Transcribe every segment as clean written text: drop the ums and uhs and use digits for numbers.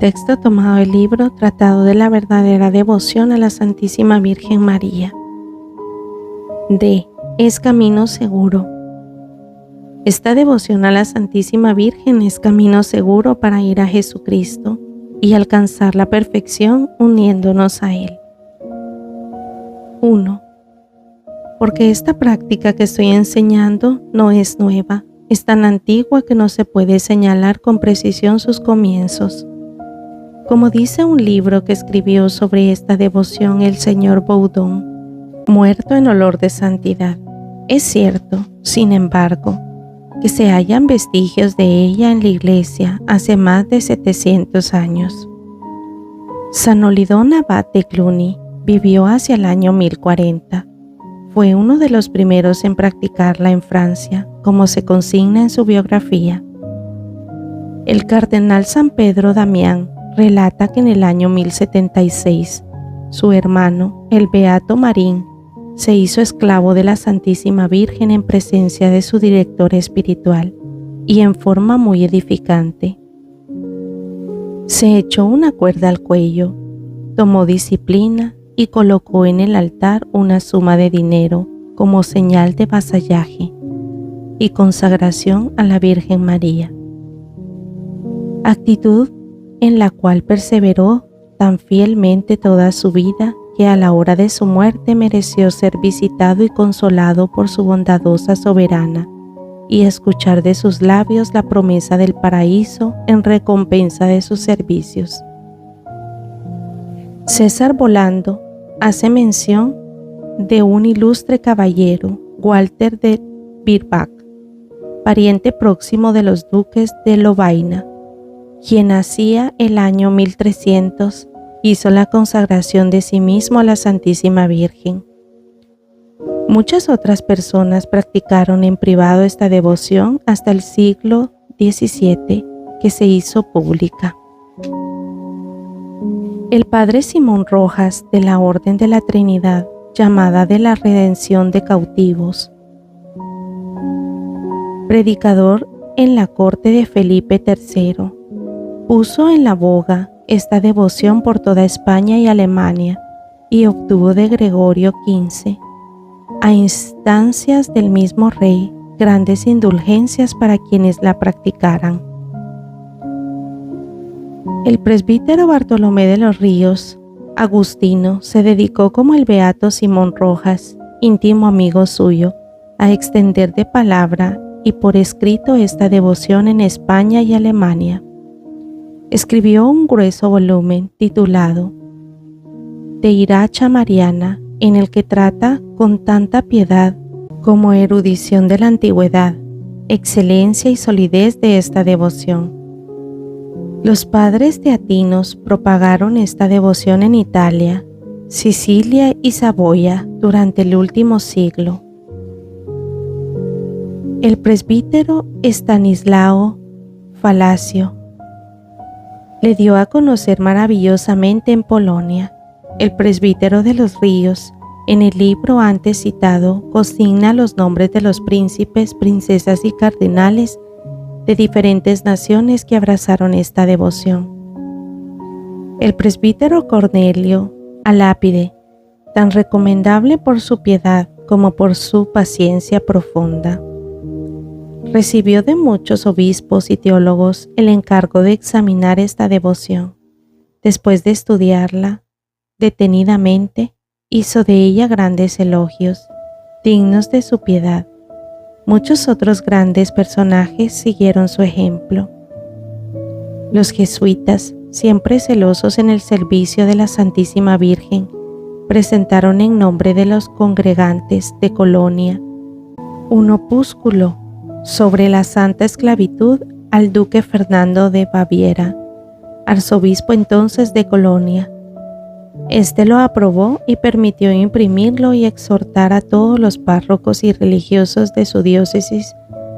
texto tomado del libro Tratado de la verdadera devoción a la Santísima Virgen María. D. Es camino seguro. Esta devoción a la Santísima Virgen es camino seguro para ir a Jesucristo y alcanzar la perfección uniéndonos a Él. 1. Porque esta práctica que estoy enseñando no es nueva, es tan antigua que no se puede señalar con precisión sus comienzos. Como dice un libro que escribió sobre esta devoción el señor Baudon, muerto en olor de santidad, es cierto, sin embargo, que se hallan vestigios de ella en la iglesia hace más de 700 años. San Olidón Abad de Cluny vivió hacia el año 1040. Fue uno de los primeros en practicarla en Francia, como se consigna en su biografía. El cardenal San Pedro Damián relata que en el año 1076, su hermano, el beato Marín, se hizo esclavo de la Santísima Virgen en presencia de su director espiritual y en forma muy edificante. Se echó una cuerda al cuello, tomó disciplina y colocó en el altar una suma de dinero como señal de vasallaje y consagración a la Virgen María. Actitud en la cual perseveró tan fielmente toda su vida que a la hora de su muerte mereció ser visitado y consolado por su bondadosa soberana y escuchar de sus labios la promesa del paraíso en recompensa de sus servicios. César Bolando hace mención de un ilustre caballero, Walter de Birbach, pariente próximo de los duques de Lovaina, quien hacia el año 1300 hizo la consagración de sí mismo a la Santísima Virgen. Muchas otras personas practicaron en privado esta devoción hasta el siglo XVII, que se hizo pública. El padre Simón Rojas, de la Orden de la Trinidad, llamada de la Redención de Cautivos, predicador en la corte de Felipe III, puso en la boga esta devoción por toda España y Alemania y obtuvo de Gregorio XV, a instancias del mismo rey, grandes indulgencias para quienes la practicaran. El presbítero Bartolomé de los Ríos, agustino, se dedicó como el beato Simón Rojas, íntimo amigo suyo, a extender de palabra y por escrito esta devoción en España y Alemania. Escribió un grueso volumen titulado De Iracha Mariana, en el que trata con tanta piedad como erudición de la antigüedad, excelencia y solidez de esta devoción. Los padres teatinos propagaron esta devoción en Italia, Sicilia y Saboya durante el último siglo. El presbítero Estanislao Falasio le dio a conocer maravillosamente en Polonia. El presbítero de los Ríos, en el libro antes citado, consigna los nombres de los príncipes, princesas y cardenales de diferentes naciones que abrazaron esta devoción. El presbítero Cornelio Alápide, tan recomendable por su piedad como por su paciencia profunda, recibió de muchos obispos y teólogos el encargo de examinar esta devoción. Después de estudiarla detenidamente, hizo de ella grandes elogios, dignos de su piedad. Muchos otros grandes personajes siguieron su ejemplo. Los jesuitas, siempre celosos en el servicio de la Santísima Virgen, presentaron en nombre de los congregantes de Colonia un opúsculo sobre la santa esclavitud al duque Fernando de Baviera, arzobispo entonces de Colonia. Este lo aprobó y permitió imprimirlo y exhortar a todos los párrocos y religiosos de su diócesis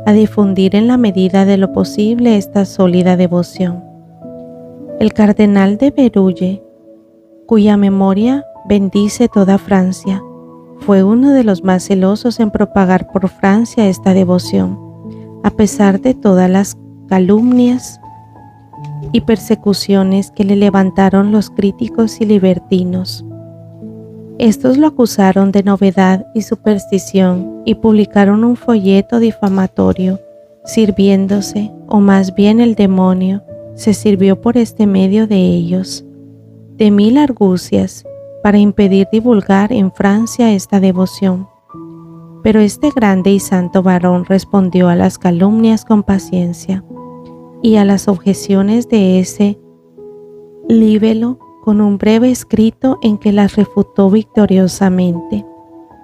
a difundir en la medida de lo posible esta sólida devoción. El cardenal de Berulle, cuya memoria bendice toda Francia, fue uno de los más celosos en propagar por Francia esta devoción, a pesar de todas las calumnias y persecuciones que le levantaron los críticos y libertinos. Estos lo acusaron de novedad y superstición y publicaron un folleto difamatorio, sirviéndose, o más bien el demonio, se sirvió por este medio de ellos, de 1000 argucias, para impedir divulgar en Francia esta devoción. Pero este grande y santo varón respondió a las calumnias con paciencia y a las objeciones de ese libelo con un breve escrito en que las refutó victoriosamente,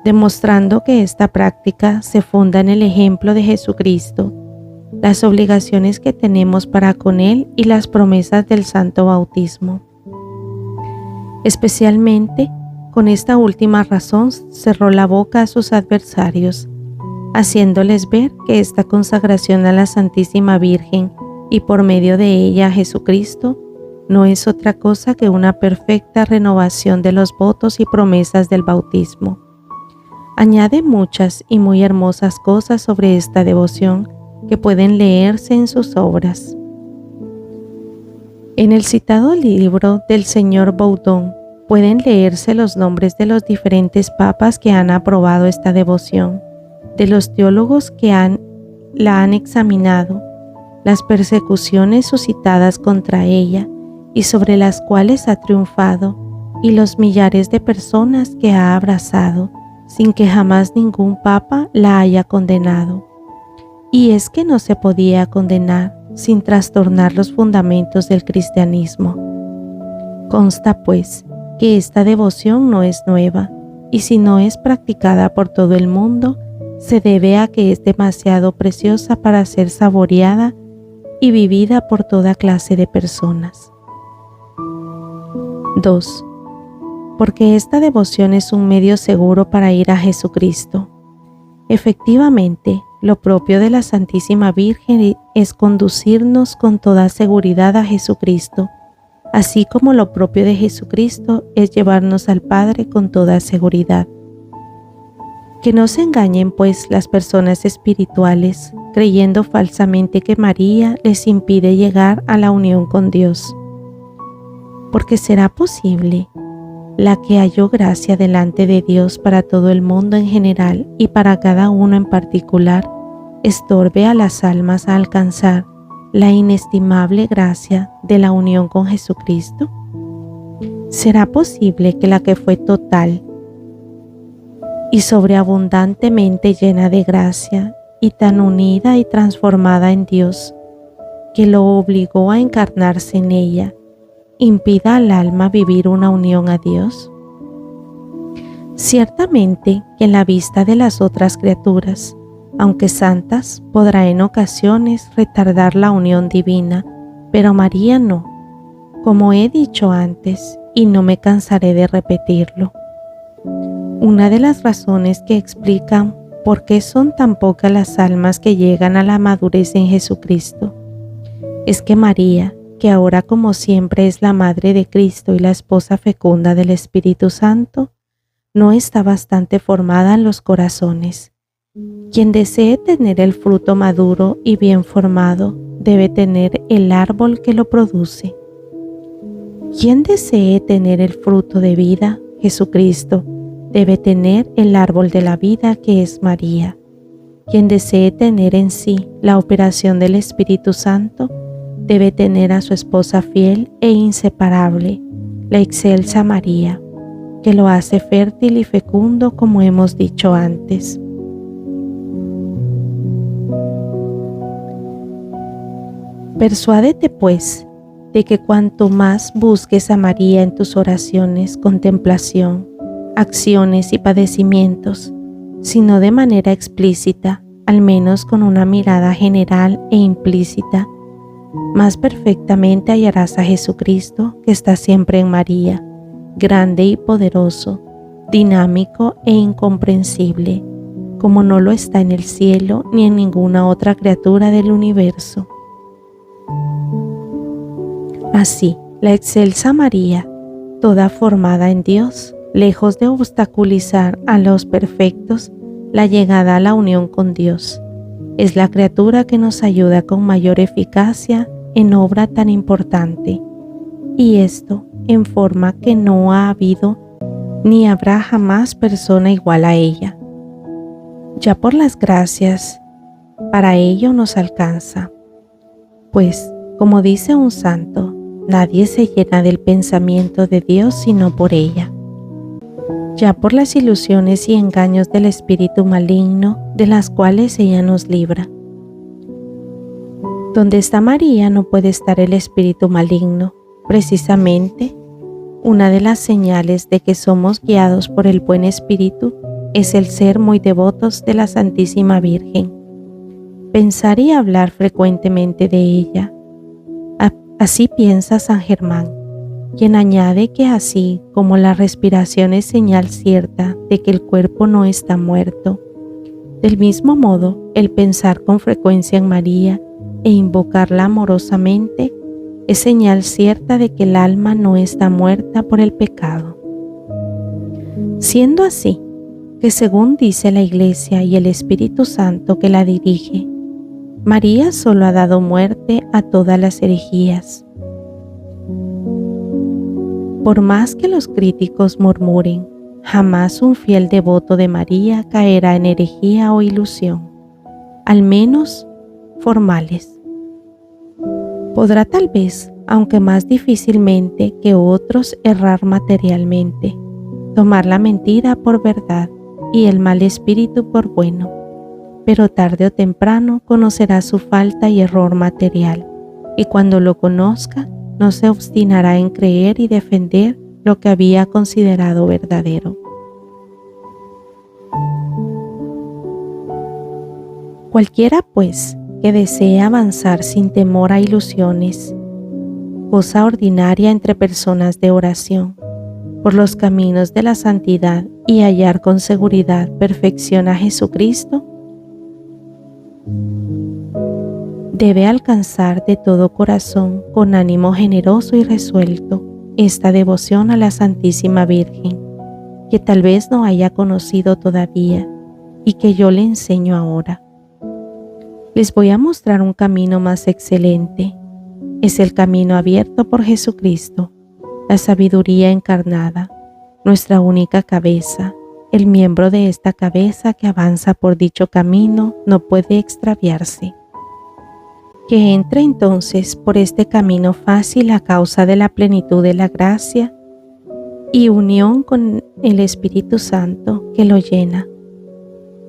demostrando que esta práctica se funda en el ejemplo de Jesucristo, las obligaciones que tenemos para con Él y las promesas del santo bautismo. Especialmente, con esta última razón cerró la boca a sus adversarios, haciéndoles ver que esta consagración a la Santísima Virgen y por medio de ella a Jesucristo no es otra cosa que una perfecta renovación de los votos y promesas del bautismo. Añade muchas y muy hermosas cosas sobre esta devoción que pueden leerse en sus obras. En el citado libro del señor Baudon pueden leerse los nombres de los diferentes papas que han aprobado esta devoción, de los teólogos que la han examinado, las persecuciones suscitadas contra ella y sobre las cuales ha triunfado, y los millares de personas que ha abrazado, sin que jamás ningún papa la haya condenado. Y es que no se podía condenar sin trastornar los fundamentos del cristianismo. Consta, pues, que esta devoción no es nueva, y si no es practicada por todo el mundo, se debe a que es demasiado preciosa para ser saboreada y vivida por toda clase de personas. 2. Porque esta devoción es un medio seguro para ir a Jesucristo. Efectivamente, lo propio de la Santísima Virgen es conducirnos con toda seguridad a Jesucristo, así como lo propio de Jesucristo es llevarnos al Padre con toda seguridad. Que no se engañen, pues, las personas espirituales, creyendo falsamente que María les impide llegar a la unión con Dios. Porque será posible la que halló gracia delante de Dios para todo el mundo en general y para cada uno en particular, estorbe a las almas a alcanzar la inestimable gracia de la unión con Jesucristo. ¿Será posible que la que fue total y sobreabundantemente llena de gracia y tan unida y transformada en Dios, que lo obligó a encarnarse en ella, impida al alma vivir una unión a Dios? Ciertamente que en la vista de las otras criaturas, aunque santas, podrá en ocasiones retardar la unión divina, pero María no, como he dicho antes, y no me cansaré de repetirlo. Una de las razones que explican por qué son tan pocas las almas que llegan a la madurez en Jesucristo es que María, que ahora como siempre es la Madre de Cristo y la esposa fecunda del Espíritu Santo, no está bastante formada en los corazones. Quien desee tener el fruto maduro y bien formado, debe tener el árbol que lo produce. Quien desee tener el fruto de vida, Jesucristo, debe tener el árbol de la vida que es María. Quien desee tener en sí la operación del Espíritu Santo, debe tener a su esposa fiel e inseparable, la excelsa María, que lo hace fértil y fecundo como hemos dicho antes. Persuádete, pues, de que cuanto más busques a María en tus oraciones, contemplación, acciones y padecimientos, sino de manera explícita, al menos con una mirada general e implícita, más perfectamente hallarás a Jesucristo que está siempre en María, grande y poderoso, dinámico e incomprensible, como no lo está en el cielo ni en ninguna otra criatura del universo. Así, la excelsa María, toda formada en Dios, lejos de obstaculizar a los perfectos la llegada a la unión con Dios, es la criatura que nos ayuda con mayor eficacia en obra tan importante, y esto en forma que no ha habido ni habrá jamás persona igual a ella. Ya por las gracias, para ello nos alcanza, pues, como dice un santo, nadie se llena del pensamiento de Dios sino por ella. Ya por las ilusiones y engaños del espíritu maligno de las cuales ella nos libra. Donde está María no puede estar el espíritu maligno. Precisamente, una de las señales de que somos guiados por el buen espíritu es el ser muy devotos de la Santísima Virgen, pensar y hablar frecuentemente de ella. Así piensa San Germán, quien añade que así como la respiración es señal cierta de que el cuerpo no está muerto, del mismo modo el pensar con frecuencia en María e invocarla amorosamente es señal cierta de que el alma no está muerta por el pecado. Siendo así, que según dice la Iglesia y el Espíritu Santo que la dirige, María solo ha dado muerte a todas las herejías. Por más que los críticos murmuren, jamás un fiel devoto de María caerá en herejía o ilusión, al menos formales. Podrá tal vez, aunque más difícilmente que otros, errar materialmente, tomar la mentira por verdad y el mal espíritu por bueno, pero tarde o temprano conocerá su falta y error material, y cuando lo conozca, no se obstinará en creer y defender lo que había considerado verdadero. Cualquiera, pues, que desee avanzar sin temor a ilusiones, cosa ordinaria entre personas de oración, por los caminos de la santidad y hallar con seguridad perfección a Jesucristo, debe alcanzar de todo corazón, con ánimo generoso y resuelto, esta devoción a la Santísima Virgen, que tal vez no haya conocido todavía y que yo le enseño ahora. Les voy a mostrar un camino más excelente. Es el camino abierto por Jesucristo, la sabiduría encarnada, nuestra única cabeza. El miembro de esta cabeza que avanza por dicho camino no puede extraviarse. Que entre entonces por este camino fácil a causa de la plenitud de la gracia y unión con el Espíritu Santo que lo llena.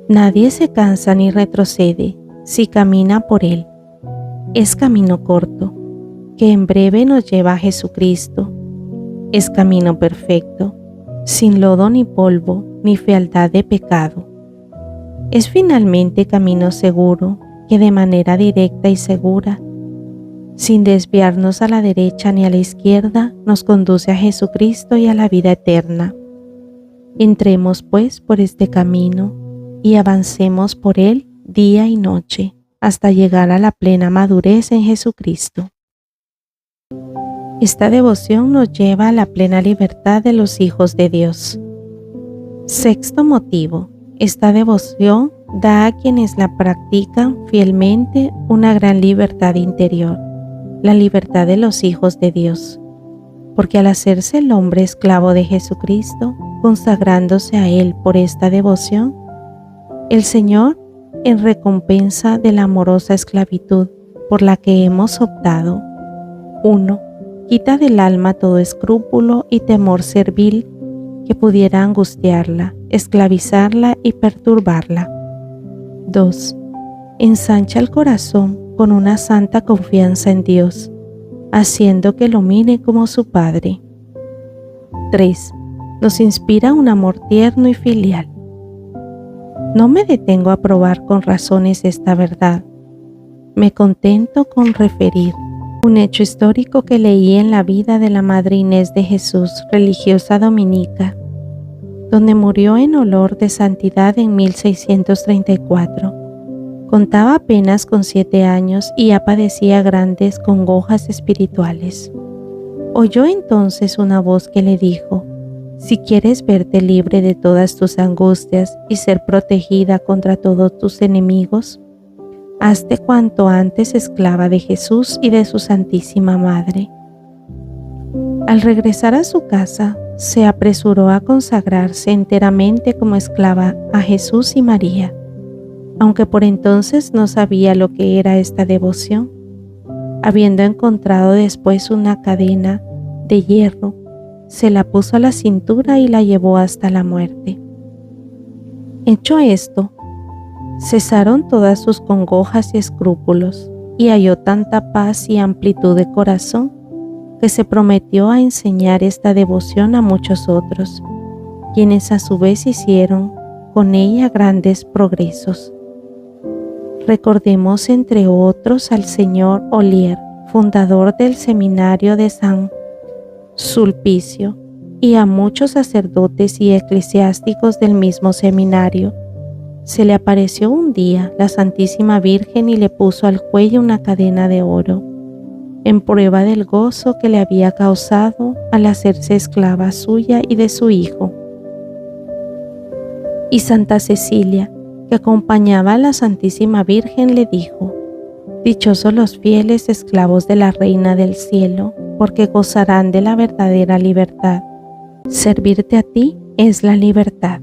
Nadie se cansa ni retrocede si camina por él. Es camino corto, que en breve nos lleva a Jesucristo. Es camino perfecto, sin lodo ni polvo, ni fealdad de pecado. Es finalmente camino seguro, que de manera directa y segura, sin desviarnos a la derecha ni a la izquierda, nos conduce a Jesucristo y a la vida eterna. Entremos pues por este camino y avancemos por él día y noche, hasta llegar a la plena madurez en Jesucristo. Esta devoción nos lleva a la plena libertad de los hijos de Dios. Sexto motivo. Esta devoción da a quienes la practican fielmente una gran libertad interior, la libertad de los hijos de Dios, porque al hacerse el hombre esclavo de Jesucristo, consagrándose a Él por esta devoción, el Señor, en recompensa de la amorosa esclavitud por la que hemos optado, 1. Quita del alma todo escrúpulo y temor servil que pudiera angustiarla, esclavizarla y perturbarla. 2. Ensancha el corazón con una santa confianza en Dios, haciendo que lo mire como su Padre. 3. Nos inspira un amor tierno y filial. No me detengo a probar con razones esta verdad. Me contento con referir un hecho histórico que leí en la vida de la Madre Inés de Jesús, religiosa dominica, donde murió en olor de santidad en 1634. Contaba apenas con 7 años y ya padecía grandes congojas espirituales. Oyó entonces una voz que le dijo: si quieres verte libre de todas tus angustias y ser protegida contra todos tus enemigos, hazte cuanto antes esclava de Jesús y de su Santísima Madre. Al regresar a su casa, se apresuró a consagrarse enteramente como esclava a Jesús y María, aunque por entonces no sabía lo que era esta devoción, habiendo encontrado después una cadena de hierro, se la puso a la cintura y la llevó hasta la muerte. Hecho esto, cesaron todas sus congojas y escrúpulos, y halló tanta paz y amplitud de corazón que se prometió a enseñar esta devoción a muchos otros, quienes a su vez hicieron con ella grandes progresos. Recordemos entre otros al señor Ollier, fundador del seminario de San Sulpicio, y a muchos sacerdotes y eclesiásticos del mismo seminario. Se le apareció un día la Santísima Virgen y le puso al cuello una cadena de oro, en prueba del gozo que le había causado al hacerse esclava suya y de su hijo. Y Santa Cecilia, que acompañaba a la Santísima Virgen, le dijo: dichosos los fieles esclavos de la Reina del Cielo, porque gozarán de la verdadera libertad. Servirte a ti es la libertad.